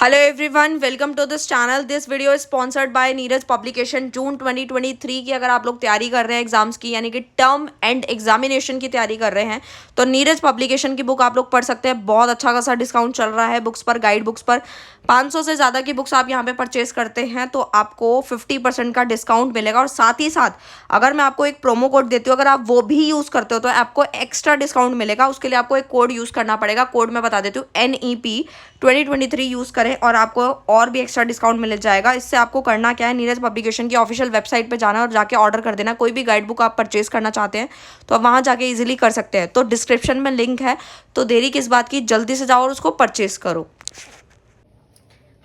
Hello everyone, welcome to this channel. This video is sponsored by Neeraj publication. June 2023 की अगर आप लोग तैयारी कर रहे हैं एग्जाम्स की, यानी कि टर्म एंड एग्जामिनेशन की तैयारी कर रहे हैं, तो नीरज पब्लिकेशन की बुक आप लोग पढ़ सकते हैं। बहुत अच्छा खासा डिस्काउंट चल रहा है बुक्स पर, गाइड बुक्स पर। 500 से ज़्यादा की बुक्स आप यहाँ पे परचेज करते हैं तो आपको 50% का डिस्काउंट मिलेगा। और साथ ही साथ अगर मैं आपको एक प्रोमो कोड देती हूँ, अगर आप वो भी यूज़ करते हो तो आपको एक्स्ट्रा डिस्काउंट मिलेगा। उसके लिए आपको एक कोड यूज़ करना पड़ेगा। कोड मैं बता देती हूँ, NEP 2023 यूज़ करें और आपको और भी एक्स्ट्रा डिस्काउंट मिल जाएगा। इससे आपको करना क्या है, नीरज पब्लिकेशन की ऑफिशियल वेबसाइट पे जाना और जाके ऑर्डर कर देना। कोई भी गाइड बुक आप परचेज करना चाहते हैं तो आप वहाँ जाके इजीली कर सकते हैं। तो डिस्क्रिप्शन में लिंक है, तो देरी किस बात की, जल्दी से जाओ और उसको परचेज करो।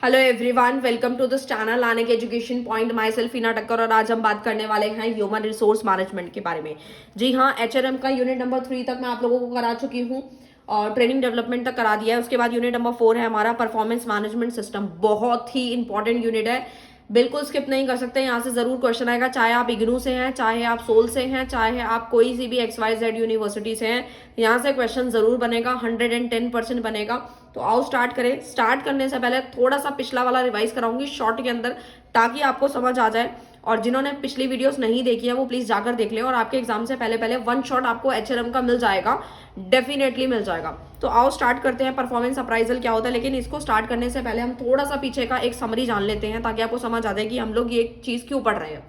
Hello everyone, welcome to this channel आने के education point. Myself Heena Takkar और आज हम बात करने वाले हैं ह्यूमन रिसोर्स मैनेजमेंट के बारे में। जी हाँ, HRM का यूनिट नंबर 3 तक मैं आप लोगों को करा चुकी हूँ और ट्रेनिंग डेवलपमेंट तक करा दिया है। उसके बाद यूनिट नंबर 4 है हमारा परफॉर्मेंस मैनेजमेंट सिस्टम। बहुत ही इंपॉर्टेंट यूनिट है, बिल्कुल स्किप नहीं कर सकते। यहाँ से जरूर क्वेश्चन आएगा, चाहे आप इग्नू से हैं, चाहे आप सोल से हैं, चाहे आप कोई सी भी XYZ यूनिवर्सिटी से हैं, यहाँ से क्वेश्चन जरूर बनेगा, 110% बनेगा। तो आओ स्टार्ट करें। स्टार्ट करने से पहले थोड़ा सा पिछला वाला रिवाइज कराऊंगी शॉर्ट के अंदर, ताकि आपको समझ आ जाए। और जिन्होंने पिछली वीडियोस नहीं देखी है वो प्लीज जाकर देख लें। और आपके एग्जाम से पहले पहले वन शॉट आपको HRM का मिल जाएगा, डेफिनेटली मिल जाएगा। तो आओ स्टार्ट करते हैं। परफॉर्मेंस अप्राइजल क्या होता है, लेकिन इसको स्टार्ट करने से पहले हम थोड़ा सा पीछे का एक समरी जान लेते हैं, ताकि आपको समझ आ जाए कि हम लोग ये चीज क्यों पढ़ रहे हैं,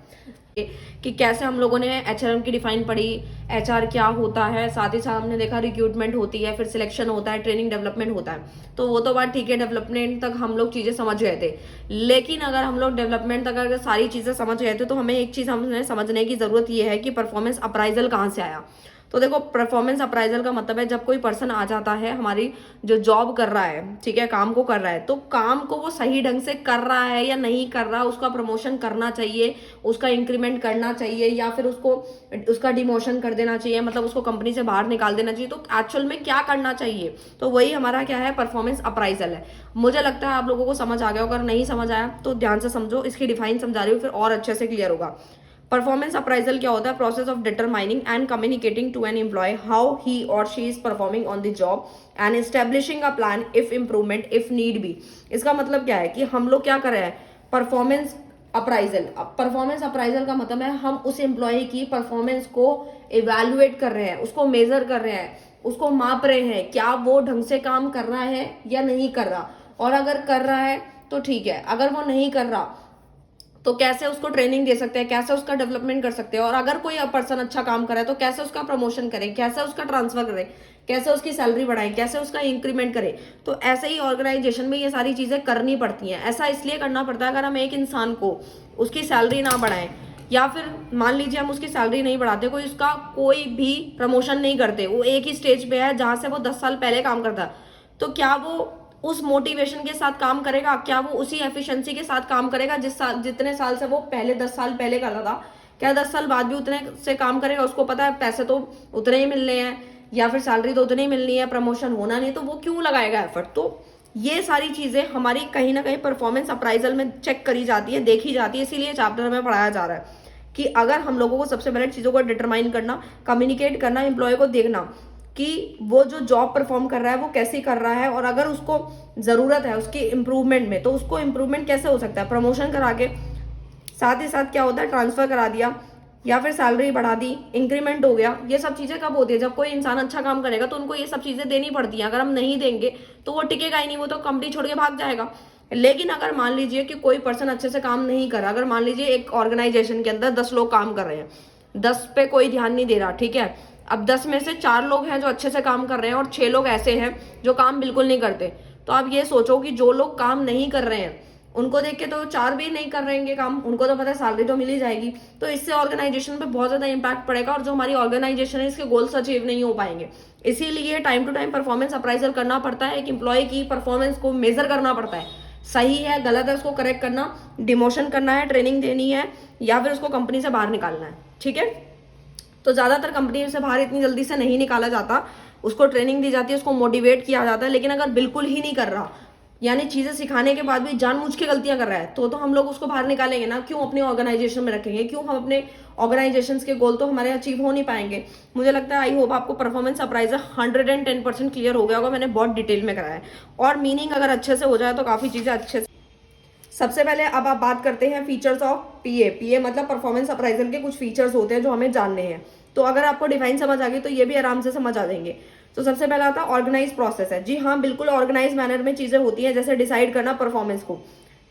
कि कैसे हम लोगों ने HRM की डिफाइन पढ़ी, HR क्या होता है। साथ ही साथ हमने देखा रिक्रूटमेंट होती है, फिर सिलेक्शन होता है, ट्रेनिंग डेवलपमेंट होता है। तो वो तो बात ठीक है, डेवलपमेंट तक हम लोग चीजें समझ गए थे। लेकिन अगर हम लोग डेवलपमेंट तक अगर सारी चीजें समझ गए थे तो हमें एक चीज हमें समझने की जरूरत ये है कि परफॉर्मेंस अप्राइजल कहाँ से आया। तो देखो, परफॉर्मेंस अप्राइजल का मतलब है जब कोई पर्सन आ जाता है हमारी जो जॉब कर रहा है, ठीक है, काम को कर रहा है, तो काम को वो सही ढंग से कर रहा है या नहीं कर रहा, उसका प्रमोशन करना चाहिए, उसका इंक्रीमेंट करना चाहिए, या फिर उसको उसका डिमोशन कर देना चाहिए, मतलब उसको कंपनी से बाहर निकाल देना चाहिए। तो एक्चुअल में क्या करना चाहिए, तो वही हमारा क्या है, परफॉर्मेंस अप्राइजल है। मुझे लगता है आप लोगों को समझ आ गया। अगर नहीं समझ आया तो ध्यान से समझो, इसकी डिफाइन समझा रही हूँ, फिर और अच्छे से क्लियर होगा। परफॉर्मेंस अप्राइजल क्या होता है, process of determining and communicating to an employee how he और she is performing on the job and establishing a plan of improvement if need be. इसका मतलब क्या है कि हम लोग क्या कर रहे हैं, परफॉर्मेंस अप्राइजल। परफॉर्मेंस अप्राइजल का मतलब है हम उस एम्प्लॉय की परफॉर्मेंस को इवेल्युएट कर रहे हैं, उसको मेजर कर रहे हैं, उसको माप रहे हैं, क्या वो ढंग से काम कर रहा है या नहीं कर रहा। और अगर कर रहा है तो ठीक है, अगर वो नहीं कर रहा तो कैसे उसको ट्रेनिंग दे सकते हैं, कैसे उसका डेवलपमेंट कर सकते हैं। और अगर कोई पर्सन अच्छा काम करे तो कैसे उसका प्रमोशन करें, कैसे उसका ट्रांसफर करें, कैसे उसकी सैलरी बढ़ाएं, कैसे उसका इंक्रीमेंट करें। तो ऐसे ही ऑर्गेनाइजेशन में ये सारी चीजें करनी पड़ती हैं। ऐसा इसलिए करना पड़ता है, अगर हम एक इंसान को उसकी सैलरी ना बढ़ाएं, या फिर मान लीजिए हम उसकी सैलरी नहीं बढ़ाते, कोई उसका कोई भी प्रमोशन नहीं करते, वो एक ही स्टेज पे है जहां से वो 10 साल पहले काम करता, तो क्या वो उस मोटिवेशन के साथ काम करेगा, क्या वो उसी एफिशिएंसी के साथ काम करेगा जितने साल से वो पहले 10 साल पहले कर रहा था? क्या 10 साल बाद भी उतने से काम करेगा? उसको पता है पैसे तो उतने ही मिलने हैं, या फिर सैलरी तो उतनी ही मिलनी है, प्रमोशन होना नहीं, तो वो क्यों लगाएगा एफर्ट। तो ये सारी चीजें हमारी कहीं ना कहीं परफॉर्मेंस अप्राइजल में चेक करी जाती है, देखी जाती है। इसीलिए चैप्टर में पढ़ाया जा रहा है कि अगर हम लोगों को सबसे पहले चीजों को डिटरमाइन करना, कम्युनिकेट करना, एम्प्लॉय को देखना कि वो जो जॉब परफॉर्म कर रहा है वो कैसे कर रहा है, और अगर उसको जरूरत है उसकी इंप्रूवमेंट में तो उसको इंप्रूवमेंट कैसे हो सकता है, प्रमोशन करा के। साथ ही साथ क्या होता है, ट्रांसफर करा दिया या फिर सैलरी बढ़ा दी, इंक्रीमेंट हो गया। ये सब चीजें कब होती है, जब कोई इंसान अच्छा काम करेगा तो उनको ये सब चीजें देनी पड़ती हैं। अगर हम नहीं देंगे तो वो टिकेगा ही नहीं, वो तो कंपनी छोड़ के भाग जाएगा। लेकिन अगर मान लीजिए कि कोई पर्सन अच्छे से काम नहीं कर रहा, अगर मान लीजिए एक ऑर्गेनाइजेशन के अंदर 10 लोग काम कर रहे हैं, 10 पे कोई ध्यान नहीं दे रहा, ठीक है, अब 10 में से 4 लोग हैं जो अच्छे से काम कर रहे हैं और 6 लोग ऐसे हैं जो काम बिल्कुल नहीं करते। तो आप ये सोचो कि जो लोग काम नहीं कर रहे हैं उनको देख के तो 4 भी नहीं कर रहेंगे काम, उनको तो पता है सैलरी तो मिल ही जाएगी। तो इससे ऑर्गेनाइजेशन पे बहुत ज्यादा इंपैक्ट पड़ेगा और जो हमारी ऑर्गेनाइजेशन है इसके गोल्स अचीव नहीं हो पाएंगे। इसीलिए time to time performance appraisal करना पड़ता है, एक एम्प्लॉय की परफॉर्मेंस को मेजर करना पड़ता है, सही है गलत है उसको करेक्ट करना, डिमोशन करना है, ट्रेनिंग देनी है, या फिर उसको कंपनी से बाहर निकालना है। ठीक है, तो ज्यादातर कंपनी से बाहर इतनी जल्दी से नहीं निकाला जाता, उसको ट्रेनिंग दी जाती है, उसको मोटिवेट किया जाता है। लेकिन अगर बिल्कुल ही नहीं कर रहा, यानी चीजें सिखाने के बाद भी जानबूझ के गलतियां कर रहा है, तो हम लोग उसको बाहर निकालेंगे ना, क्यों अपने ऑर्गेनाइजेशन में रखेंगे, क्यों हम अपने ऑर्गेनाइजेशन के गोल तो हमारे अचीव हो नहीं पाएंगे। मुझे लगता है आई होप आपको परफॉर्मेंस अप्राइजल 110% क्लियर हो गया होगा, मैंने बहुत डिटेल में कराया है, और मीनिंग अगर अच्छे से हो जाए तो काफी चीजें अच्छे से। सबसे पहले अब आप बात करते हैं फीचर्स ऑफ पीए। पीए मतलब परफॉर्मेंस अप्राइजल के कुछ फीचर्स होते हैं जो हमें जानने हैं। तो अगर आपको डिफाइन समझ आ गई तो ये भी आराम से समझ आ जाएंगे। तो सबसे पहला आता है ऑर्गेनाइज प्रोसेस है। जी हाँ, बिल्कुल ऑर्गेनाइज मैनर में चीजें होती हैं, जैसे डिसाइड करना परफॉर्मेंस को,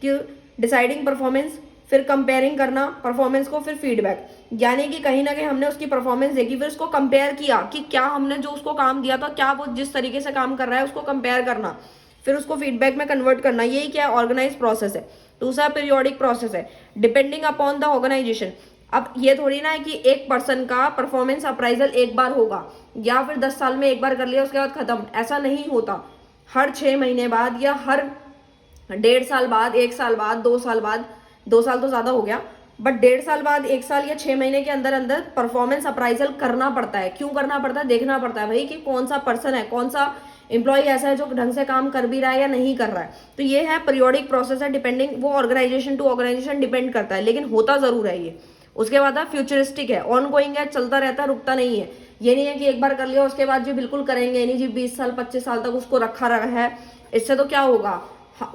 कि डिसाइडिंग परफॉर्मेंस, फिर कंपेयरिंग करना परफॉर्मेंस को, फिर फीडबैक, यानी कि कहीं ना कहीं हमने उसकी परफॉर्मेंस देखी, फिर उसको कंपेयर किया कि क्या हमने जो उसको काम दिया था, क्या वो जिस तरीके से काम कर रहा है उसको कंपेयर करना, फिर उसको फीडबैक में कन्वर्ट करना। यही क्या है, ऑर्गेनाइज प्रोसेस है। दूसरा पीरियोडिक प्रोसेस है, डिपेंडिंग अपॉन द ऑर्गेनाइजेशन। अब ये थोड़ी ना है कि एक पर्सन का परफॉर्मेंस अप्राइजल एक बार होगा या फिर 10 साल में एक बार कर लिया उसके बाद खत्म, ऐसा नहीं होता। हर 6 महीने बाद या हर 1.5 साल बाद, 1 साल बाद, 2 साल बाद, 2 साल तो ज्यादा हो गया, बट 1.5 साल बाद, 1 साल या 6 महीने के अंदर अंदर परफॉर्मेंस अप्राइजल करना पड़ता है। क्यों करना पड़ता है, देखना पड़ता है भाई कि कौन सा पर्सन है, कौन सा एम्प्लॉय ऐसा है जो ढंग से काम कर भी रहा है या नहीं कर रहा है। तो ये है पीरियोडिक प्रोसेस है, डिपेंडिंग, वो ऑर्गेनाइजेशन टू ऑर्गेनाइजेशन डिपेंड करता है, लेकिन होता जरूर है ये। उसके बाद फ्यूचरिस्टिक है, ऑन गोइंग है, चलता रहता है, रुकता नहीं है। ये नहीं है कि एक बार कर लिया उसके बाद जी बिल्कुल करेंगे नहीं जी, 20 साल 25 साल तक उसको रखा रहा है, इससे तो क्या होगा,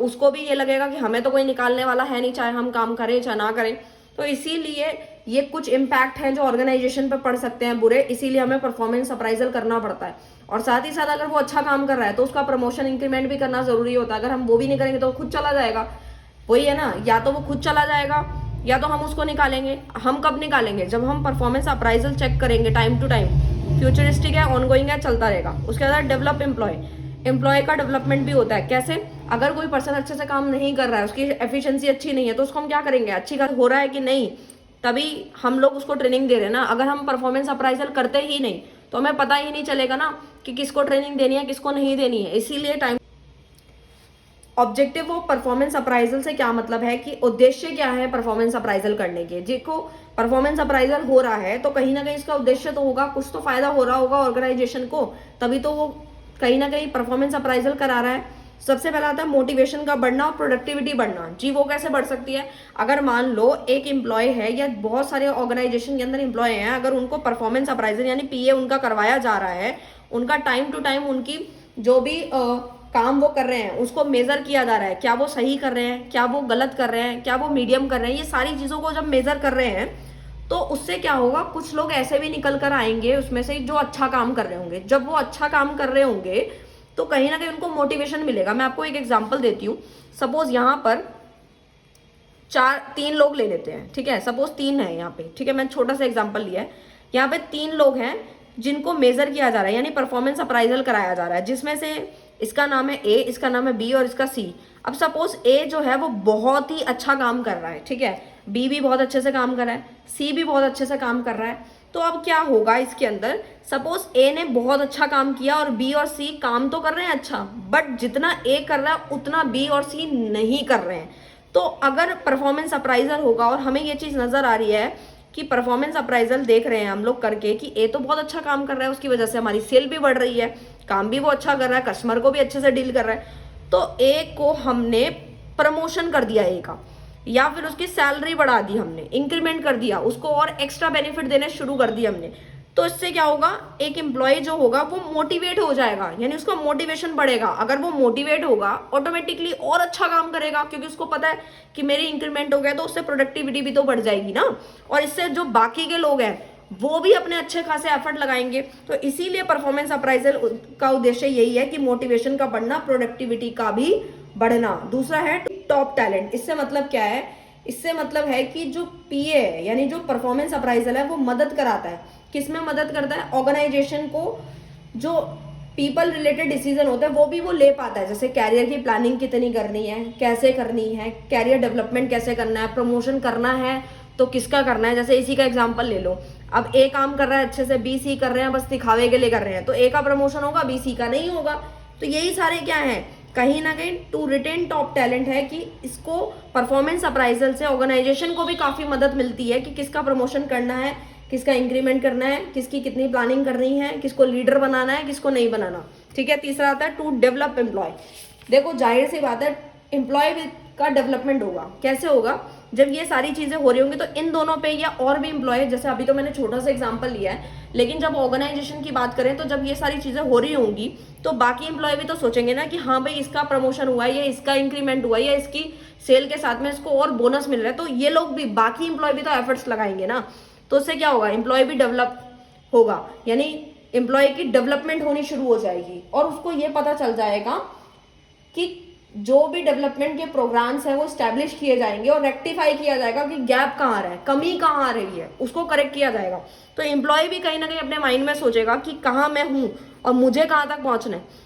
उसको भी ये लगेगा कि हमें तो कोई निकालने वाला है नहीं, चाहे हम काम करें चाहे ना करें। तो इसीलिए ये कुछ इम्पैक्ट हैं जो ऑर्गेनाइजेशन पे पड़ सकते हैं बुरे, इसीलिए हमें परफॉर्मेंस अप्राइजल करना पड़ता है। और साथ ही साथ अगर वो अच्छा काम कर रहा है तो उसका प्रमोशन इंक्रीमेंट भी करना जरूरी होता है। अगर हम वो भी नहीं करेंगे तो खुद चला जाएगा, वही है ना, या तो वो खुद चला जाएगा या तो हम उसको निकालेंगे। हम कब निकालेंगे, जब हम परफॉर्मेंस अप्राइजल चेक करेंगे टाइम टू टाइम। फ्यूचरिस्टिक है, ऑनगोइंग है, चलता रहेगा। उसके बाद डेवलप एम्प्लॉय, एम्प्लॉय का डेवलपमेंट भी होता है। कैसे, अगर कोई पर्सन अच्छे से काम नहीं कर रहा है, उसकी एफिशिएंसी अच्छी नहीं है, तो उसको हम क्या करेंगे, अच्छी हो रहा है कि नहीं, तभी हम लोग उसको ट्रेनिंग दे रहे हैं ना। अगर हम परफॉर्मेंस अप्राइजल करते ही नहीं तो हमें पता ही नहीं चलेगा ना कि किसको ट्रेनिंग देनी है किसको नहीं देनी है। इसीलिए time objective of performance appraisal से क्या मतलब है कि उद्देश्य क्या है परफॉर्मेंस अप्राइजल करने के। जिसको परफॉर्मेंस अप्राइजल हो रहा है तो कहीं ना कहीं इसका उद्देश्य तो होगा, कुछ तो फायदा हो रहा होगा ऑर्गेनाइजेशन को, तभी तो वो कहीं ना कहीं परफॉर्मेंस अप्राइजल करा रहा है। सबसे पहला आता है मोटिवेशन का बढ़ना और प्रोडक्टिविटी बढ़ना। जी वो कैसे बढ़ सकती है, अगर मान लो एक एम्प्लॉय है या बहुत सारे ऑर्गेनाइजेशन के अंदर एम्प्लॉय हैं, अगर उनको परफॉर्मेंस अप्राइजल यानी पीए उनका करवाया जा रहा है, उनका टाइम टू टाइम उनकी जो भी काम वो कर रहे हैं उसको मेजर किया जा रहा है, क्या वो सही कर रहे हैं, क्या वो गलत कर रहे हैं, क्या वो मीडियम कर रहे हैं, ये सारी चीजों को जब मेजर कर रहे हैं तो उससे क्या होगा, कुछ लोग ऐसे भी निकल कर आएंगे उसमें से जो अच्छा काम कर रहे होंगे। जब वो अच्छा काम कर रहे होंगे तो कहीं ना कहीं उनको मोटिवेशन मिलेगा। मैं आपको एक एग्जांपल देती हूँ। सपोज यहाँ पर 3 लोग ले लेते हैं, ठीक है, सपोज 3 है यहाँ पे, ठीक है, मैंने छोटा सा एग्जांपल लिया है। यहाँ पे 3 लोग हैं जिनको मेजर किया जा रहा है यानी परफॉर्मेंस अप्राइजल कराया जा रहा है, जिसमें से इसका नाम है ए, इसका नाम है बी और इसका सी। अब सपोज ए जो है वो बहुत ही अच्छा काम कर रहा है, ठीक है, बी भी बहुत अच्छे से काम कर रहा है, सी भी बहुत अच्छे से काम कर रहा है। तो अब क्या होगा इसके अंदर, सपोज ए ने बहुत अच्छा काम किया और बी और सी काम तो कर रहे हैं अच्छा, बट जितना ए कर रहा है उतना बी और सी नहीं कर रहे हैं। तो अगर परफॉर्मेंस अप्राइजल होगा और हमें ये चीज नजर आ रही है कि परफॉर्मेंस अप्राइजल देख रहे हैं हम लोग करके कि ए तो बहुत अच्छा काम कर रहा है, उसकी वजह से हमारी सेल भी बढ़ रही है, काम भी वो अच्छा कर रहा है, कस्टमर को भी अच्छे से डील कर रहा है, तो ए को हमने प्रमोशन कर दिया ए का, या फिर उसकी सैलरी बढ़ा दी हमने, इंक्रीमेंट कर दिया उसको और एक्स्ट्रा बेनिफिट देने शुरू कर दिए हमने। तो इससे क्या होगा, एक एम्प्लॉय जो होगा वो मोटिवेट हो जाएगा, यानी उसका मोटिवेशन बढ़ेगा। अगर वो मोटिवेट होगा ऑटोमेटिकली और अच्छा काम करेगा, क्योंकि उसको पता है कि मेरी इंक्रीमेंट हो गया तो उससे प्रोडक्टिविटी भी तो बढ़ जाएगी ना, और इससे जो बाकी के लोग हैं वो भी अपने अच्छे खासे एफर्ट लगाएंगे। तो इसीलिए परफॉर्मेंस अप्राइजल का उद्देश्य यही है कि मोटिवेशन का बढ़ना, प्रोडक्टिविटी का भी बढ़ना। दूसरा है टॉप टैलेंट। इससे मतलब क्या है, इससे मतलब है कि जो पीए है यानी जो परफॉर्मेंस अप्राइजल है वो मदद कराता है, किसमें मदद करता है, ऑर्गेनाइजेशन को जो पीपल रिलेटेड डिसीजन होता है वो भी वो ले पाता है। जैसे कैरियर की प्लानिंग कितनी करनी है, कैसे करनी है, कैरियर डेवलपमेंट कैसे करना है, प्रमोशन करना है तो किसका करना है। जैसे इसी का एग्जांपल ले लो, अब ए काम कर रहा है अच्छे से, बी सी कर रहे हैं बस दिखावे के लिए कर रहे हैं, तो ए का प्रमोशन होगा बी सी का नहीं होगा। तो यही सारे क्या है, कहीं ना कहीं टू रिटेन टॉप टैलेंट है कि इसको परफॉर्मेंस अप्राइजल से ऑर्गेनाइजेशन को भी काफी मदद मिलती है कि किसका प्रमोशन करना है, किसका इंक्रीमेंट करना है, किसकी कितनी प्लानिंग करनी है, किसको लीडर बनाना है, किसको नहीं बनाना। ठीक है, तीसरा आता है टू डेवलप एम्प्लॉय। देखो जाहिर सी बात है एम्प्लॉय का डेवलपमेंट होगा, कैसे होगा, जब ये सारी चीजें हो रही होंगी तो इन दोनों पे या और भी एम्प्लॉय, जैसे अभी तो मैंने छोटा सा एग्जांपल लिया है, लेकिन जब ऑर्गेनाइजेशन की बात करें तो जब ये सारी चीजें हो रही होंगी तो बाकी एम्प्लॉय भी तो सोचेंगे ना कि हाँ भाई इसका प्रमोशन हुआ है या इसका इंक्रीमेंट हुआ है या इसकी सेल के साथ में इसको और बोनस मिल रहा है, तो ये लोग भी, बाकी एम्प्लॉय भी तो एफर्ट्स लगाएंगे ना। तो उससे क्या होगा, एम्प्लॉय भी डेवलप होगा, यानी एम्प्लॉय की डेवलपमेंट होनी शुरू हो जाएगी और उसको ये पता चल जाएगा कि जो भी डेवलपमेंट के प्रोग्राम्स हैं वो स्टैब्लिश किए जाएंगे और रेक्टिफाई किया जाएगा कि गैप कहाँ आ रहा है, कमी कहाँ आ रही है, उसको करेक्ट किया जाएगा। तो एम्प्लॉय भी कहीं ना कहीं अपने माइंड में सोचेगा कि कहाँ मैं हूँ और मुझे कहाँ तक पहुँचना है।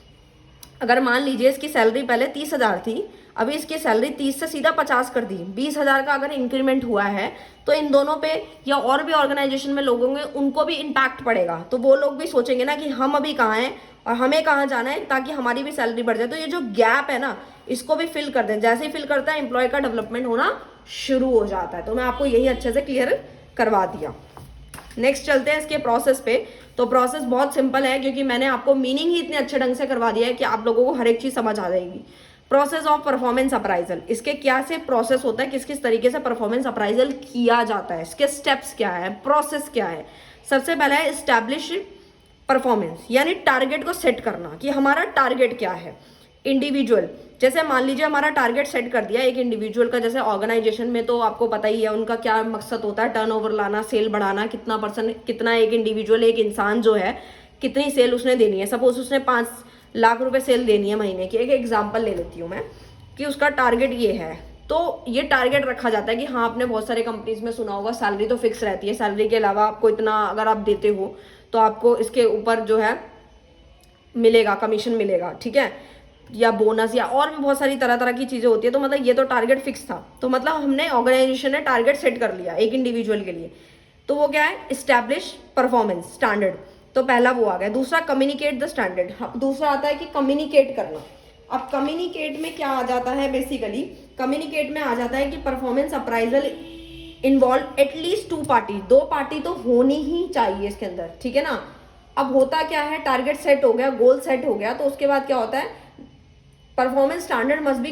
अगर मान लीजिए इसकी सैलरी पहले 30,000 थी, अभी इसकी सैलरी 30 से सीधा 50 कर दी, 20,000 का अगर इंक्रीमेंट हुआ है तो इन दोनों पे या और भी ऑर्गेनाइजेशन में लोग होंगे उनको भी इम्पैक्ट पड़ेगा। तो वो लोग भी सोचेंगे ना कि हम अभी कहाँ हैं और हमें कहाँ जाना है ताकि हमारी भी सैलरी बढ़ जाए। तो ये जो गैप है ना इसको भी फिल कर दें, जैसे ही फिल करता है एम्प्लॉय का डेवलपमेंट होना शुरू हो जाता है। तो मैं आपको यही अच्छे से क्लियर करवा दिया। नेक्स्ट चलते हैं इसके प्रोसेस पे। तो प्रोसेस बहुत सिंपल है क्योंकि मैंने आपको मीनिंग ही इतने अच्छे ढंग से करवा दिया है कि आप लोगों को हर एक चीज समझ आ जाएगी। प्रोसेस ऑफ परफॉर्मेंस अप्राइजल, इसके क्या से प्रोसेस होता है, किस किस तरीके से परफॉर्मेंस अप्राइजल किया जाता है, इसके स्टेप्स क्या है, प्रोसेस क्या है। सबसे पहला है एस्टैब्लिश परफॉर्मेंस, यानी टारगेट को सेट करना कि हमारा टारगेट क्या है। इंडिविजुअल, जैसे मान लीजिए हमारा टारगेट सेट कर दिया एक इंडिविजुअल का, जैसे ऑर्गेनाइजेशन में तो आपको पता ही है उनका क्या मकसद होता है, टर्नओवर लाना, सेल बढ़ाना, कितना परसेंट, कितना एक इंडिविजुअल, एक इंसान जो है कितनी सेल उसने देनी है। सपोज उसने 5 लाख रुपए सेल देनी है महीने की, एक एग्जाम्पल ले लेती हूँ मैं कि उसका टारगेट ये है। तो ये टारगेट रखा जाता है कि हाँ, आपने बहुत सारे कंपनीज में सुना होगा सैलरी तो फिक्स रहती है, सैलरी के अलावा आपको इतना अगर आप देते हो तो आपको इसके ऊपर जो है मिलेगा, कमीशन मिलेगा, ठीक है, या बोनस या और भी बहुत सारी तरह तरह की चीजें होती है। तो मतलब ये तो टारगेट फिक्स था, तो मतलब हमने ऑर्गेनाइजेशन ने टारगेट सेट कर लिया एक इंडिविजुअल के लिए। तो वो क्या है, इस्टेब्लिश परफॉर्मेंस स्टैंडर्ड। तो पहला वो आ गया। दूसरा कम्युनिकेट द स्टैंडर्ड। दूसरा आता है कि कम्युनिकेट करना। अब कम्युनिकेट में क्या आ जाता है, बेसिकली कम्युनिकेट में आ जाता है कि performance appraisal involve at least 2 party, 2 party तो होनी ही चाहिए इसके अंदर, ठीक है ना। अब होता क्या है, टारगेट सेट हो गया, गोल सेट हो गया, तो उसके बाद क्या होता है, performance standard must be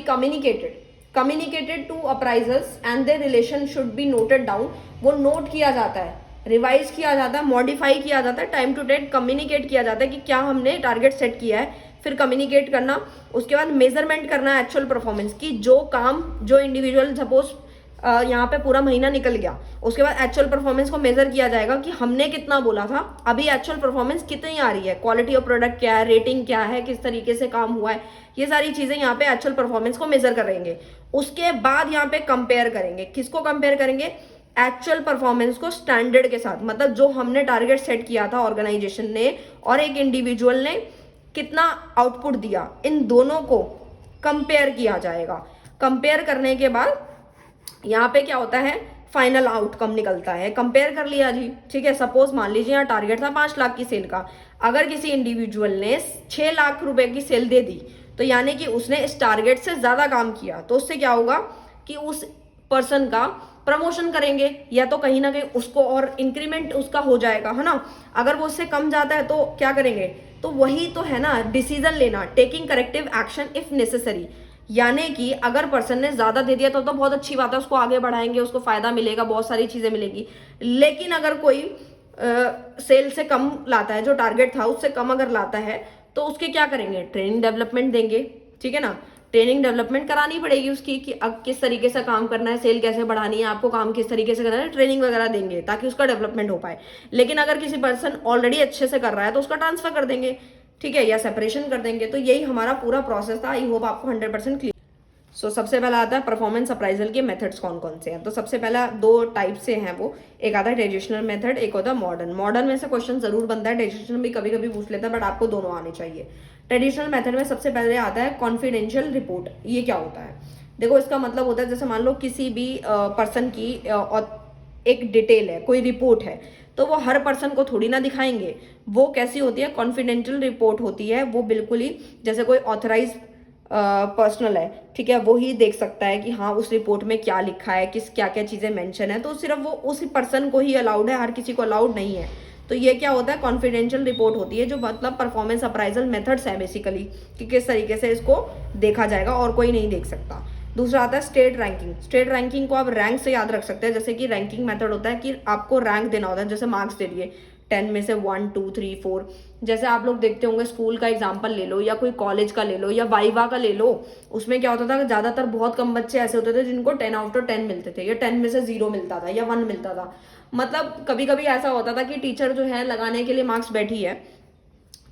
communicated to appraisers and their relation should be noted down. वो नोट किया जाता है, रिवाइज किया जाता है, मॉडिफाई किया जाता है, टाइम टू टाइम कम्युनिकेट किया जाता है कि क्या हमने टारगेट सेट किया है। फिर कम्युनिकेट करना, उसके बाद मेजरमेंट करना एक्चुअल परफॉर्मेंस की, जो काम जो इंडिविजुअल सपोज यहाँ पे पूरा महीना निकल गया, उसके बाद एक्चुअल परफॉर्मेंस को मेजर किया जाएगा कि हमने कितना बोला था, अभी एक्चुअल परफॉर्मेंस कितनी आ रही है, क्वालिटी ऑफ प्रोडक्ट क्या है, रेटिंग क्या है, किस तरीके से काम हुआ है, ये सारी चीजें यहाँ पे एक्चुअल परफॉर्मेंस को मेजर करेंगे। उसके बाद यहाँ पे कंपेयर करेंगे, किसको कंपेयर करेंगे, एक्चुअल परफॉर्मेंस को स्टैंडर्ड के साथ, मतलब जो हमने टारगेट सेट किया था ऑर्गेनाइजेशन ने और एक इंडिविजुअल ने कितना आउटपुट दिया, इन दोनों को कंपेयर किया जाएगा। कंपेयर करने के बाद यहाँ पे क्या होता है, फाइनल आउटकम निकलता है। कंपेयर कर लिया जी, ठीक है। सपोज मान लीजिए यहाँ टारगेट था 5 लाख की सेल का, अगर किसी इंडिविजुअल ने 6 लाख रुपए की सेल दे दी तो यानी कि उसने इस टारगेट से ज्यादा काम किया, तो उससे क्या होगा कि उस पर्सन का प्रमोशन करेंगे या तो कहीं ना कहीं उसको और इंक्रीमेंट उसका हो जाएगा, है ना। अगर वो उससे कम जाता है तो क्या करेंगे, तो वही तो है ना डिसीजन लेना, taking corrective action if necessary. यानी कि अगर पर्सन ने ज्यादा दे दिया तो बहुत अच्छी बात है, उसको आगे बढ़ाएंगे, उसको फायदा मिलेगा, बहुत सारी चीजें मिलेगी। लेकिन अगर कोई सेल से कम लाता है, जो टारगेट था उससे कम अगर लाता है, तो उसके क्या करेंगे, ट्रेनिंग डेवलपमेंट देंगे, ठीक है ना। ट्रेनिंग डेवलपमेंट करानी पड़ेगी उसकी कि अब किस तरीके से काम करना है, सेल कैसे बढ़ानी है, आपको काम किस तरीके से करना है, ट्रेनिंग वगैरह देंगे ताकि उसका डेवलपमेंट हो पाए। लेकिन अगर किसी पर्सन ऑलरेडी अच्छे से कर रहा है तो उसका ट्रांसफर कर देंगे, ठीक है, या सेपरेशन कर देंगे। तो यही हमारा पूरा प्रोसेस था। आई होप आपको 100% क्लियर। सो सबसे पहला आता है परफॉर्मेंस अप्राइजल के मेथड्स कौन कौन से हैं। तो सबसे पहला 2 टाइप से हैं वो, एक आता है ट्रेडिशनल मेथड, एक होता है मॉडर्न। मॉडर्न में से क्वेश्चन जरूर बनता है, ट्रेडिशनल भी कभी कभी पूछ लेता है, बट आपको दोनों आने चाहिए। ट्रेडिशनल मेथड में सबसे पहले आता है कॉन्फिडेंशियल रिपोर्ट। ये क्या होता है, देखो इसका मतलब होता है जैसे मान लो किसी भी पर्सन की एक डिटेल है, कोई रिपोर्ट है, तो वो हर पर्सन को थोड़ी ना दिखाएंगे। वो कैसी होती है, कॉन्फिडेंशियल रिपोर्ट होती है। वो बिल्कुल ही जैसे कोई ऑथराइज पर्सनल है, ठीक है, वो ही देख सकता है कि हाँ उस रिपोर्ट में क्या लिखा है, किस क्या क्या चीजें मेंशन है। तो सिर्फ वो उस पर्सन को ही अलाउड है, हर किसी को अलाउड नहीं है। तो ये क्या होता है, कॉन्फिडेंशियल रिपोर्ट होती है, जो मतलब परफॉर्मेंस अप्राइजल मेथड्स है बेसिकली, कि किस तरीके से इसको देखा जाएगा और कोई नहीं देख सकता। दूसरा आता है स्टेट रैंकिंग। स्टेट रैंकिंग को आप रैंक से याद रख सकते हैं, जैसे कि रैंकिंग मेथड होता है कि आपको रैंक देना होता है, जैसे मार्क्स दे दिए 10 में से 1 2 3 4। जैसे आप लोग देखते होंगे, स्कूल का एग्जाम्पल ले लो या कोई कॉलेज का ले लो या वाइवा का ले लो, उसमें क्या होता था कि ज्यादातर बहुत कम बच्चे ऐसे होते थे जिनको 10 आउट ऑफ 10 मिलते थे, या 10 में से 0 मिलता था या 1 मिलता था। मतलब कभी कभी ऐसा होता था कि टीचर जो है लगाने के लिए मार्क्स बैठी है,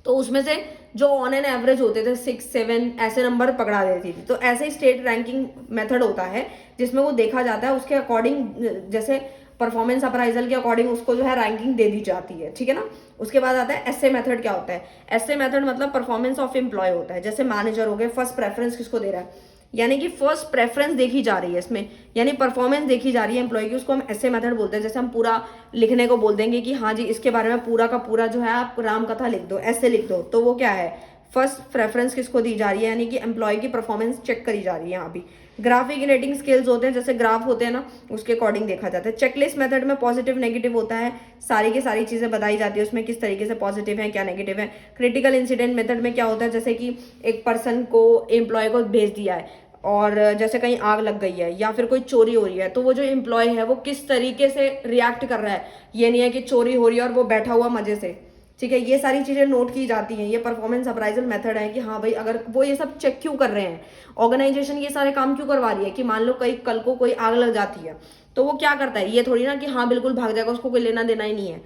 तो उसमें से जो ऑन एन एवरेज होते थे 6 7 ऐसे नंबर पकड़ा देती थी। तो ऐसे ही स्टेट रैंकिंग मेथड होता है, जिसमें वो देखा जाता है उसके अकॉर्डिंग, जैसे परफॉर्मेंस अप्राइजल के अकॉर्डिंग उसको जो है रैंकिंग दे दी जाती है, ठीक है ना। उसके बाद आता है एसए मेथड। क्या होता है एसए मेथड? मतलब परफॉर्मेंस ऑफ एम्प्लॉय होता है। जैसे मैनेजर हो गए, फर्स्ट प्रेफरेंस किसको दे रहा है, यानी कि फर्स्ट प्रेफरेंस देखी जा रही है इसमें, यानी परफॉर्मेंस देखी जा रही है एम्प्लॉय की, उसको हम ऐसे मेथड बोलते हैं। जैसे हम पूरा लिखने को बोल देंगे कि हाँ जी इसके बारे में पूरा का पूरा जो है आप राम कथा लिख दो, ऐसे लिख दो, तो वो क्या है, फर्स्ट प्रेफरेंस किसको दी जा रही है, यानी कि एम्प्लॉय की परफॉर्मेंस चेक करी जा रही है यहाँ भी। ग्राफिक रेटिंग स्केल्स होते हैं, जैसे ग्राफ होते हैं ना, उसके अकॉर्डिंग देखा जाता है। चेकलिस्ट मेथड में पॉजिटिव नेगेटिव होता है, सारी की सारी चीजें बताई जाती है उसमें, किस तरीके से पॉजिटिव है क्या नेगेटिव है। क्रिटिकल इंसिडेंट मेथड में क्या होता है, जैसे कि एक पर्सन को, एम्प्लॉय को भेज दिया है और जैसे कहीं आग लग गई है या फिर कोई चोरी हो रही है, तो वो जो एम्प्लॉय है वो किस तरीके से रिएक्ट कर रहा है। ये नहीं है कि चोरी हो रही है और वो बैठा हुआ मजे से, ठीक है। ये सारी चीजें नोट की जाती हैं। ये परफॉर्मेंस अप्राइजल मेथड है कि हाँ भाई, अगर वो ये सब चेक क्यों कर रहे हैं, ऑर्गेनाइजेशन ये सारे काम क्यों करवा रही है, कि मान लो कहीं कल को कोई आग लग जाती है तो वो क्या करता है, ये थोड़ी ना कि हाँ बिल्कुल भाग जाएगा, उसको कोई लेना देना ही नहीं है,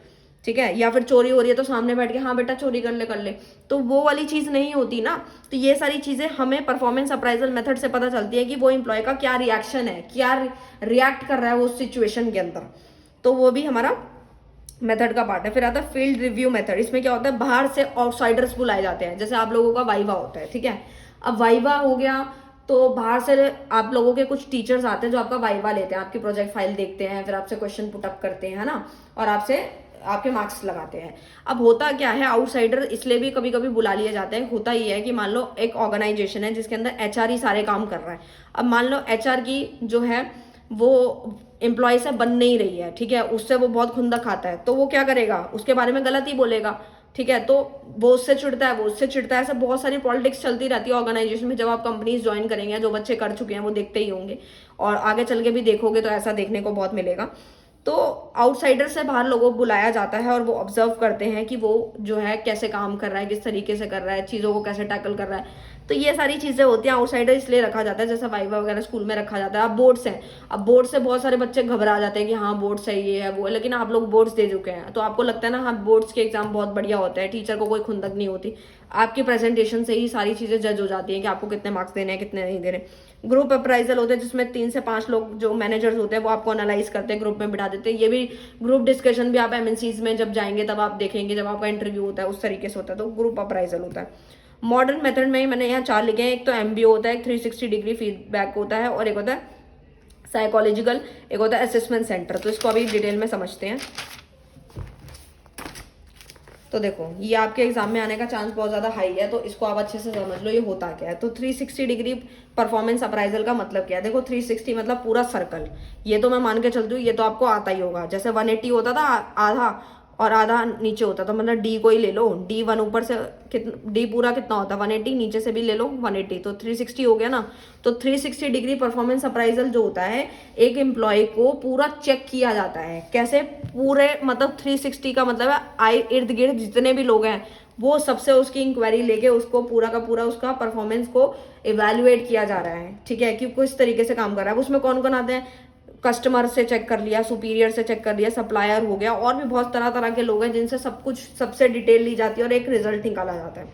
ठीक है। या फिर चोरी हो रही है तो सामने बैठ के हाँ बेटा चोरी कर ले, तो वो वाली चीज नहीं होती ना। तो ये सारी चीजें हमें परफॉर्मेंस अप्राइजल मेथड से पता चलती है कि वो एम्प्लॉय का क्या रिएक्शन है, क्या रिएक्ट कर रहा है वो सिचुएशन के अंदर। तो वो भी हमारा मेथड का पार्ट है। फिर आता है फील्ड रिव्यू मेथड। इसमें क्या होता है, बाहर से आउटसाइडर्स बुलाए जाते हैं। जैसे आप लोगों का वाइवा होता है, ठीक है। अब वाइवा हो गया तो बाहर से आप लोगों के कुछ टीचर्स आते हैं जो आपका वाइवा लेते हैं, आपकी प्रोजेक्ट फाइल देखते हैं, फिर आपसे क्वेश्चन पुटअप करते हैं, है ना, और आपसे आपके मार्क्स लगाते हैं। अब होता क्या है, आउटसाइडर इसलिए भी कभी कभी बुला लिए जाते हैं। होता ये है कि मान लो एक ऑर्गेनाइजेशन है जिसके अंदर एचआर ही सारे काम कर रहा है। अब मान लो एचआर की जो है वो एम्प्लॉय से बन नहीं रही है, ठीक है, उससे वो बहुत खुंदक खाता है, तो वो क्या करेगा, उसके बारे में गलत ही बोलेगा, ठीक है। तो वो उससे चिढ़ता है, वो उससे चिढ़ता है, ऐसे बहुत सारी पॉलिटिक्स चलती रहती है ऑर्गेनाइजेशन में। जब आप कंपनीज ज्वाइन करेंगे, जो बच्चे कर चुके हैं वो देखते ही होंगे, और आगे चल के भी देखोगे तो ऐसा देखने को बहुत मिलेगा। तो आउटसाइडर से बाहर लोगों को बुलाया जाता है और वो ऑब्जर्व करते हैं कि वो जो है कैसे काम कर रहा है, किस तरीके से कर रहा है, चीज़ों को कैसे टैकल कर रहा है। तो ये सारी चीज़ें होती हैं। आउटसाइडर इसलिए रखा जाता है, जैसे वाइवा वगैरह स्कूल में रखा जाता है। अब बोर्ड्स हैं, अब बोर्ड से बहुत सारे बच्चे घबरा जाते हैं कि हाँ बोर्ड्स है, ये है वो है, लेकिन आप लोग बोर्ड्स दे चुके हैं तो आपको लगता है ना हाँ बोर्ड्स के एग्जाम बहुत बढ़िया होता है, टीचर को कोई खुंदक नहीं होती, आपकी प्रेजेंटेशन से ही सारी चीज़ें जज हो जाती हैं कि आपको कितने मार्क्स देने हैं कितने नहीं देने। ग्रुप अप्राइजल होते हैं जिसमें 3 से 5 लोग जो मैनेजर्स होते हैं वो आपको एनालाइज करते हैं, ग्रुप में बिठा देते हैं। ये भी ग्रुप डिस्कशन भी आप एमएनसीज में जब जाएंगे तब आप देखेंगे, जब आपका इंटरव्यू होता है उस तरीके से होता है, तो ग्रुप अप्राइजल होता है। मॉडर्न मेथड में ही मैंने यहाँ 4 लिखे हैं। एक तो एमबीओ होता है, एक 360 डिग्री फीडबैक होता है, और एक होता है साइकोलॉजिकल, एक होता है असेसमेंट सेंटर। तो इसको अभी डिटेल में समझते हैं। तो देखो ये आपके एग्जाम में आने का चांस बहुत ज़्यादा हाई है, तो इसको आप अच्छे से समझ लो ये होता क्या है। तो 360 डिग्री परफॉर्मेंस अप्राइजल का मतलब क्या है, देखो 360 मतलब पूरा सर्कल। ये तो मैं मान के चलती हूँ ये तो आपको आता ही होगा। जैसे 180 होता था आधा और आधा नीचे होता था, मतलब डी को ही ले लो, D1 ऊपर से कितना, डी पूरा कितना होता है 180, नीचे से भी ले लो 180, तो 360 हो गया ना। तो 360 डिग्री परफॉर्मेंस अप्राइजल जो होता है, एक एम्प्लॉय को पूरा चेक किया जाता है। कैसे पूरे, मतलब 360 का मतलब है आई इर्द गिर्द जितने भी लोग हैं वो सबसे उसकी इंक्वायरी लेके उसको पूरा का पूरा उसका परफॉर्मेंस को इवेल्युएट किया जा रहा है, ठीक है, कि किस तरीके से काम कर रहा है। उसमें कौन कौन आते हैं, कस्टमर से चेक कर लिया, सुपीरियर से चेक कर लिया, सप्लायर हो गया, और भी बहुत तरह तरह के लोग हैं जिनसे सब कुछ सबसे डिटेल ली जाती है और एक रिजल्ट निकाला जाता है।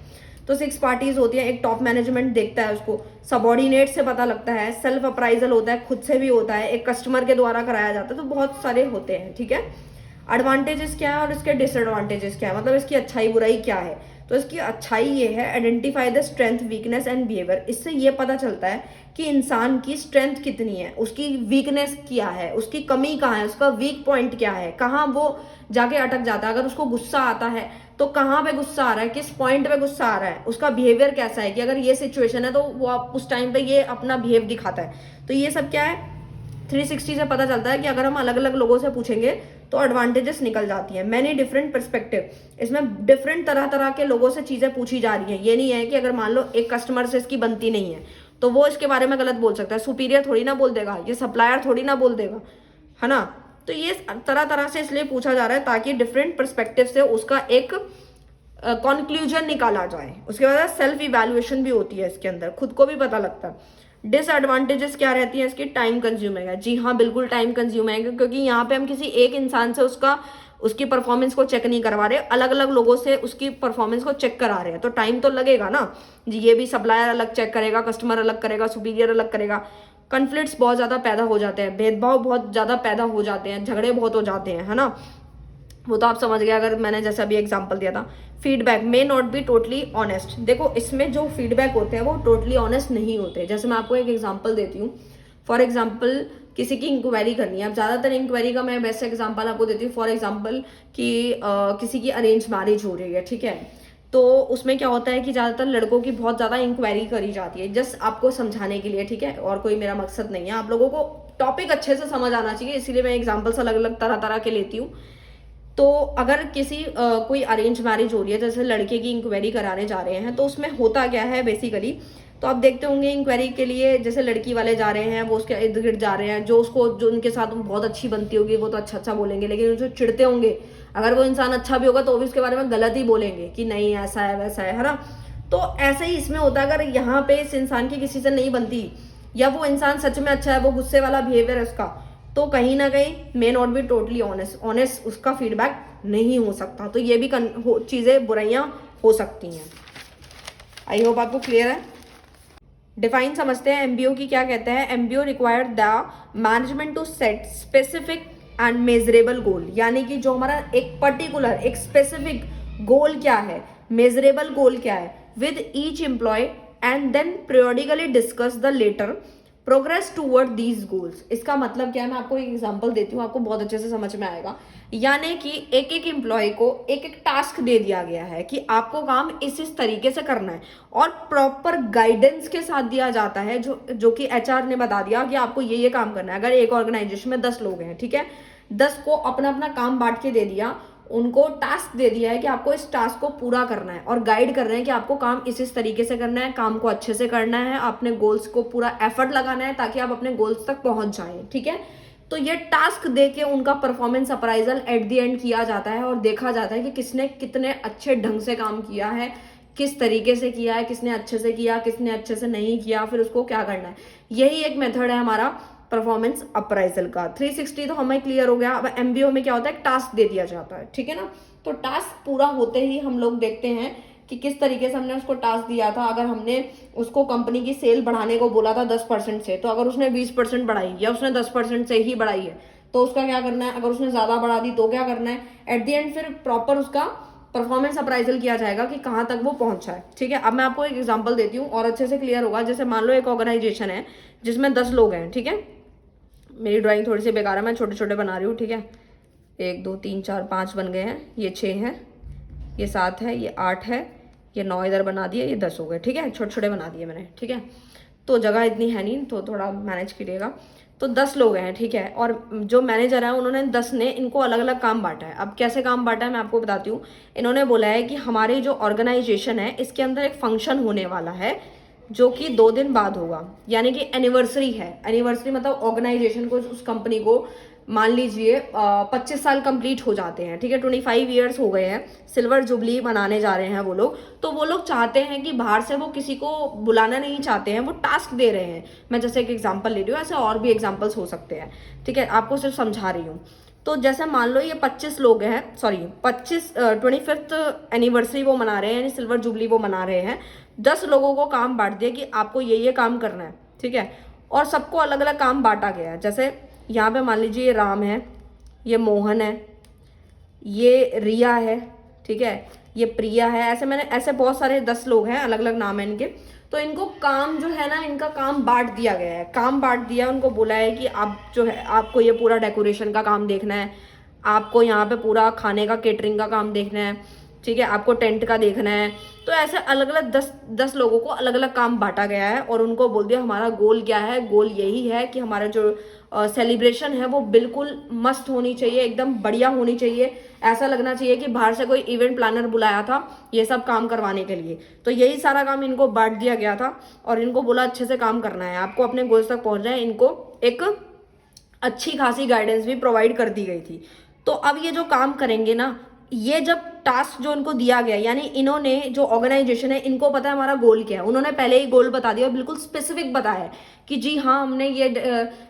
तो 6 पार्टीज होती है। एक टॉप मैनेजमेंट देखता है उसको, सबॉर्डिनेट से पता लगता है, सेल्फ अप्राइजल होता है, खुद से भी होता है, एक कस्टमर के द्वारा कराया जाता है। तो बहुत सारे होते हैं, ठीक है। एडवांटेजेस क्या है और इसके डिसएडवांटेजेस क्या है, मतलब इसकी अच्छाई बुराई क्या है। तो इसकी अच्छाई ये है, identify the strength weakness and behaviour. इससे ये पता चलता है कि इंसान की स्ट्रेंथ कितनी है, उसकी वीकनेस क्या है, उसकी कमी कहाँ है, उसका वीक पॉइंट क्या है, कहाँ वो जाके अटक जाता है। अगर उसको गुस्सा आता है तो कहाँ पे गुस्सा आ रहा है, किस पॉइंट पे गुस्सा आ रहा है, उसका बिहेवियर कैसा है, कि अगर ये सिचुएशन है तो वो उस टाइम पे ये अपना बिहेव दिखाता है। तो ये सब क्या है, 360 से पता चलता है कि अगर हम अलग अलग लोगों से पूछेंगे तो एडवांटेजेस निकल जाती हैं। मैनी डिफरेंट पर्सपेक्टिव, इसमें डिफरेंट तरह तरह के लोगों से चीजें पूछी जा रही हैं। ये नहीं है कि अगर मान लो एक कस्टमर से इसकी बनती नहीं है तो वो इसके बारे में गलत बोल सकता है, सुपीरियर थोड़ी ना बोल देगा, ये सप्लायर थोड़ी ना बोल देगा, है ना। तो ये तरह तरह से इसलिए पूछा जा रहा है ताकि डिफरेंट पर्सपेक्टिव से उसका एक कंक्लूजन निकाला जाए। उसके बाद सेल्फ इवैल्यूएशन भी होती है इसके अंदर, खुद को भी पता लगता है। डिसएडवांटेजेस क्या रहती है इसकी? टाइम कंज्यूमिंग है। जी हाँ, बिल्कुल टाइम कंज्यूमिंग है, क्योंकि यहाँ पे हम किसी एक इंसान से उसकी परफॉर्मेंस को चेक नहीं करवा रहे, अलग अलग लोगों से उसकी परफॉर्मेंस को चेक करा रहे हैं, तो टाइम तो लगेगा ना जी। ये भी सप्लायर अलग चेक करेगा, कस्टमर अलग करेगा, सुपीरियर अलग करेगा। कॉन्फ्लिक्ट्स बहुत ज्यादा पैदा हो जाते हैं, भेदभाव बहुत ज्यादा पैदा हो जाते हैं, झगड़े बहुत हो जाते हैं, है ना। वो तो आप समझ गए अगर मैंने जैसे अभी एग्जांपल दिया था। Feedback may not be totally honest. देखो इसमें जो फीडबैक होते हैं वो टोटली ऑनेस्ट नहीं होते। जैसे मैं आपको एक एग्जांपल देती हूँ। फॉर एग्जांपल किसी की इंक्वायरी करनी है, अब ज्यादातर इंक्वायरी का मैं बेस्ट एग्जांपल आपको देती हूँ। फॉर एग्जांपल कि किसी की अरेंज मैरिज हो रही है, ठीक है, तो उसमें क्या होता है कि ज्यादातर लड़कों की बहुत ज्यादा इंक्वायरी करी जाती है, जस्ट आपको समझाने के लिए, ठीक है, और कोई मेरा मकसद नहीं है। आप लोगों को टॉपिक अच्छे से समझ आना चाहिए, इसीलिए मैं एग्जाम्पल्स अलग अलग तरह तरह के लेती हूँ। तो अगर किसी कोई अरेंज मैरिज हो रही है, जैसे लड़के की इंक्वायरी कराने जा रहे हैं, तो उसमें होता क्या है बेसिकली, तो आप देखते होंगे इंक्वायरी के लिए जैसे लड़की वाले जा रहे हैं, वो उसके इर्द गिर्द जा रहे हैं, जो उनके साथ बहुत अच्छी बनती होगी वो तो अच्छा अच्छा बोलेंगे, लेकिन जो चिढ़ते होंगे, अगर वो इंसान अच्छा भी होगा तो भी उसके बारे में गलत ही बोलेंगे कि नहीं ऐसा है वैसा है ना। तो ऐसा ही इसमें होता है, अगर यहाँ पे इस इंसान की किसी से नहीं बनती या वो इंसान सच में अच्छा है, वो गुस्से वाला बिहेवियर है उसका, तो कहीं ना कहीं may not be totally honest उसका फीडबैक नहीं हो सकता। तो ये भी चीजें बुराइयां हो सकती हैं। आई होप आपको क्लियर है। डिफाइन समझते हैं एमबीओ की क्या कहते हैं। MBO required the management to set specific and measurable goal, यानी कि जो हमारा एक पर्टिकुलर एक स्पेसिफिक गोल क्या है, मेजरेबल गोल क्या है, with each employee and then periodically discuss the latter progress toward these goals. इसका मतलब क्या है, मैं आपको एक एग्जांपल देती हूँ, आपको बहुत अच्छे से समझ में आएगा। यानी कि एक एक एम्प्लॉय को एक एक टास्क दे दिया गया है कि आपको काम इस तरीके से करना है, और प्रॉपर गाइडेंस के साथ दिया जाता है, जो कि एचआर ने बता दिया कि आपको ये काम करना है। अगर एक ऑर्गेनाइजेशन में 10 लोग हैं, ठीक है, 10 को अपना अपना काम बांट के दे दिया, उनको टास्क दे दिया है कि आपको इस टास्क को पूरा करना है, और गाइड कर रहे हैं कि आपको काम इस तरीके से करना है, काम को अच्छे से करना है, अपने गोल्स को पूरा एफर्ट लगाना है ताकि आप अपने गोल्स तक पहुंच जाएं, ठीक है। तो ये टास्क देके उनका performance appraisal at the end किया जाता है और देखा जाता है कि किसने कितने अच्छे ढंग से काम किया है, किस तरीके से किया है, किसने अच्छे से किया, किसने अच्छे से नहीं किया, फिर उसको क्या करना है। यही एक मेथड है हमारा परफॉर्मेंस अप्राइजल का। 360 तो हमें क्लियर हो गया। अब एमबीओ में क्या होता है, टास्क दे दिया जाता है, ठीक है ना। तो टास्क पूरा होते ही हम लोग देखते हैं कि किस तरीके से हमने उसको टास्क दिया था। अगर हमने उसको कंपनी की सेल बढ़ाने को बोला था 10% से, तो अगर उसने 20% बढ़ाई या उसने 10% से ही बढ़ाई है तो उसका क्या करना है। अगर उसने ज्यादा बढ़ा दी तो क्या करना है, एट द एंड फिर प्रॉपर उसका परफॉर्मेंस अप्राइजल किया जाएगा कि कहाँ तक वो पहुंचा है, ठीक है। अब मैं आपको एक एग्जांपल देती हूँ और अच्छे से क्लियर होगा। जैसे मान लो एक ऑर्गेनाइजेशन है जिसमें 10 लोग हैं, ठीक है। मेरी ड्राइंग थोड़ी सी बेकार है, मैं छोटे छोटे बना रही हूँ, ठीक है। 1 2 3 4 5 बन गए हैं, ये 6 है, ये 7 है, ये 8 है, ये 9 इधर बना दिए, ये 10 हो गए, ठीक है। छोटे छोटे बना दिए मैंने, ठीक है। तो जगह इतनी है नहीं तो थोड़ा मैनेज करिएगा। तो 10 लोग हैं, ठीक है, और जो मैनेजर है उन्होंने 10 ने इनको अलग अलग काम बांटा है। अब कैसे काम बांटा है मैं आपको बताती हूँ। इन्होंने बोला है कि हमारी जो ऑर्गेनाइजेशन है इसके अंदर एक फंक्शन होने वाला है जो कि 2 दिन बाद होगा, यानी कि एनिवर्सरी है। एनिवर्सरी मतलब ऑर्गेनाइजेशन को, उस कंपनी को मान लीजिए 25 साल कंप्लीट हो जाते हैं, ठीक है, 25 ईयर्स हो गए हैं, सिल्वर जुबली मनाने जा रहे हैं वो लोग। तो वो लोग चाहते हैं कि बाहर से वो किसी को बुलाना नहीं चाहते हैं, वो टास्क दे रहे हैं। मैं जैसे एक एग्जांपल ले रही हूँ, ऐसे और भी एग्जांपल्स हो सकते हैं, ठीक है, आपको सिर्फ समझा रही हूँ। तो जैसे मान लो ये 25 लोग हैं, सॉरी 25th एनिवर्सरी वो मना रहे हैं, यानी सिल्वर जुबली वो मना रहे हैं। 10 लोगों को काम बांट दिया कि आपको ये काम करना है, ठीक है, और सबको अलग अलग काम बांटा गया है। जैसे यहाँ पे मान लीजिए ये राम है, ये मोहन है, ये रिया है, ठीक है, ये प्रिया है, ऐसे बहुत सारे 10 लोग हैं, अलग अलग नाम है इनके। तो इनको काम जो है ना, इनका काम बांट दिया गया है, काम बांट दिया, उनको बोला है कि आप जो है आपको ये पूरा डेकोरेशन का काम देखना है, आपको यहाँ पे पूरा खाने का केटरिंग का काम देखना है, ठीक है, आपको टेंट का देखना है। तो ऐसे अलग अलग 10 लोगों को अलग अलग काम बांटा गया है और उनको बोल दिया हमारा गोल क्या है। गोल यही है कि हमारा जो सेलिब्रेशन है वो बिल्कुल मस्त होनी चाहिए, एकदम बढ़िया होनी चाहिए। ऐसा लगना चाहिए कि बाहर से कोई इवेंट प्लानर बुलाया था ये सब काम करवाने के लिए। तो यही सारा काम इनको बांट दिया गया था और इनको बोला अच्छे से काम करना है, आपको अपने गोल्स तक पहुंचना है। इनको एक अच्छी खासी गाइडेंस भी प्रोवाइड कर दी गई थी। तो अब ये जो काम करेंगे ना, ये जब टास्क जो इनको दिया गया, यानी इन्होंने जो ऑर्गेनाइजेशन है इनको पता है हमारा गोल क्या है, उन्होंने पहले ही गोल बता दिया और बिल्कुल स्पेसिफिक बताया है कि जी हाँ हमने ये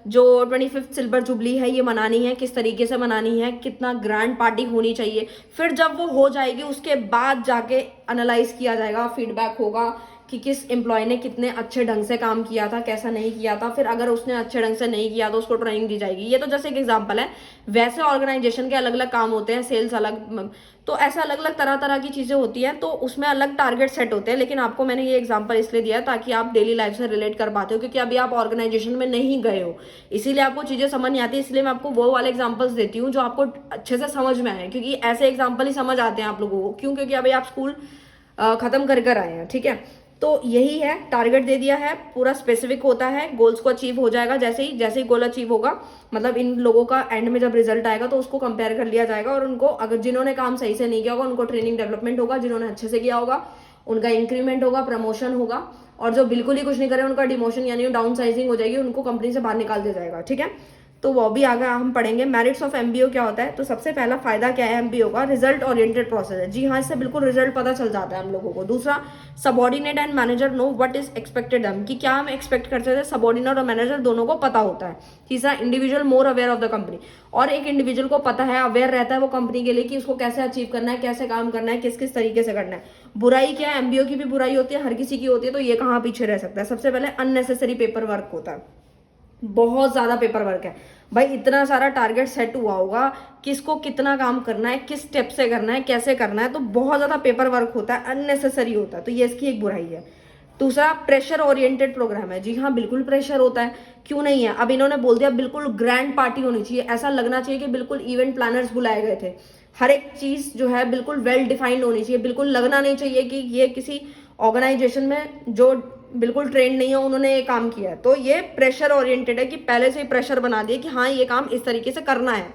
जो 25th सिल्वर जुबली है ये मनानी है, किस तरीके से मनानी है, कितना ग्रैंड पार्टी होनी चाहिए। फिर जब वो हो जाएगी उसके बाद जाके एनालाइज किया जाएगा, फीडबैक होगा कि किस एम्प्लॉय ने कितने अच्छे ढंग से काम किया था, कैसा नहीं किया था। फिर अगर उसने अच्छे ढंग से नहीं किया तो उसको ट्रेनिंग दी जाएगी। ये तो जैसे एक एग्जांपल है, वैसे ऑर्गेनाइजेशन के अलग अलग काम होते हैं, सेल्स अलग, तो ऐसा अलग अलग तरह तरह की चीजें होती हैं, तो उसमें अलग टारगेट सेट होते हैं। लेकिन आपको मैंने ये एग्जांपल इसलिए दिया है ताकि आप डेली लाइफ से रिलेट कर पाते हो, क्योंकि अभी आप ऑर्गेनाइजेशन में नहीं गए हो, इसीलिए आपको चीजें समझ नहीं आती। इसलिए मैं आपको वो वाले एग्जाम्पल्स देती हूँ जो आपको अच्छे से समझ में आए, क्योंकि ऐसे एग्जाम्पल ही समझ आते हैं आप लोगों को। क्यों? क्योंकि अभी आप स्कूल खत्म कर आए हैं, ठीक है। तो यही है, टारगेट दे दिया है, पूरा स्पेसिफिक होता है, गोल्स को अचीव हो जाएगा। जैसे ही गोल अचीव होगा, मतलब इन लोगों का एंड में जब रिजल्ट आएगा तो उसको कंपेयर कर लिया जाएगा और उनको, अगर जिन्होंने काम सही से नहीं किया होगा उनको ट्रेनिंग डेवलपमेंट होगा, जिन्होंने अच्छे से किया होगा उनका इंक्रीमेंट होगा, प्रमोशन होगा, और जो बिल्कुल ही कुछ नहीं करे उनका डिमोशन यानी डाउन साइजिंग हो जाएगी, उनको कंपनी से बाहर निकाल दिया जाएगा, ठीक है। तो वो भी आगे हम पढ़ेंगे। मेरिट्स ऑफ एमबीओ क्या होता है, तो सबसे पहला फायदा क्या है एमबीओ का, रिजल्ट ओरिएंटेड प्रोसेस है। जी हाँ, इससे बिल्कुल रिजल्ट पता चल जाता है हम लोगों को। दूसरा, subordinate and manager know what is expected हम, कि क्या हम एक्सपेक्ट करते थे, सबॉर्डिनेट और मैनेजर दोनों को पता होता है। तीसरा, individual more aware of the company, और एक इंडिविजुअल को पता है, अवेयर रहता है वो कंपनी के लिए कि उसको कैसे अचीव करना है, कैसे काम करना है, किस किस तरीके से करना है। बुराई क्या है, एमबीओ की भी बुराई होती है, हर किसी की होती है, तो ये कहाँ पीछे रह सकता है। सबसे पहले अननेसेसरी पेपर वर्क होता है, बहुत ज्यादा पेपर वर्क है भाई। इतना सारा टारगेट सेट हुआ होगा, किसको कितना काम करना है, किस स्टेप से करना है, कैसे करना है, तो बहुत ज्यादा पेपर वर्क होता है, अननेसेसरी होता है, तो ये इसकी एक बुराई है। दूसरा, प्रेशर ओरिएंटेड प्रोग्राम है। जी हाँ, बिल्कुल प्रेशर होता है, क्यों नहीं है। अब इन्होंने बोल दिया बिल्कुल ग्रैंड पार्टी होनी चाहिए, ऐसा लगना चाहिए कि बिल्कुल इवेंट प्लानर्स बुलाए गए थे। हर एक चीज जो है बिल्कुल वेल डिफाइंड होनी चाहिए, बिल्कुल लगना नहीं चाहिए कि ये किसी ऑर्गेनाइजेशन में जो बिल्कुल ट्रेंड नहीं है उन्होंने ये काम किया है। तो ये प्रेशर ओरिएंटेड है कि पहले से ही प्रेशर बना दिए कि हाँ ये काम इस तरीके से करना है।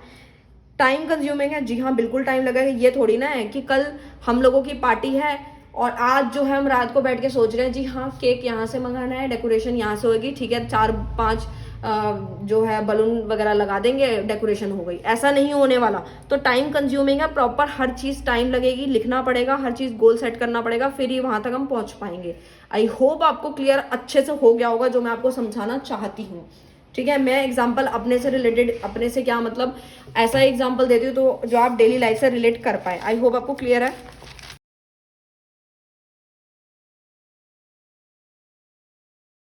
टाइम कंज्यूमिंग है, जी हाँ बिल्कुल टाइम लगेगा। ये थोड़ी ना है कि कल हम लोगों की पार्टी है और आज जो है हम रात को बैठ के सोच रहे हैं जी हाँ केक यहाँ से मंगाना है, डेकोरेशन यहाँ से होगी, ठीक है 4-5 जो है बलून वगैरह लगा देंगे, डेकोरेशन हो गई। ऐसा नहीं होने वाला। तो टाइम कंज्यूमिंग है, प्रॉपर हर चीज टाइम लगेगी, लिखना पड़ेगा, हर चीज गोल सेट करना पड़ेगा, फिर ही वहां तक हम पहुंच पाएंगे। आई होप आपको क्लियर अच्छे से हो गया होगा जो मैं आपको समझाना चाहती हूँ, ठीक है। मैं एग्जाम्पल अपने से रिलेटेड, अपने से क्या मतलब, ऐसा एग्जाम्पल देती हूँ तो जो आप डेली लाइफ से रिलेट कर पाए। आई होप आपको क्लियर है।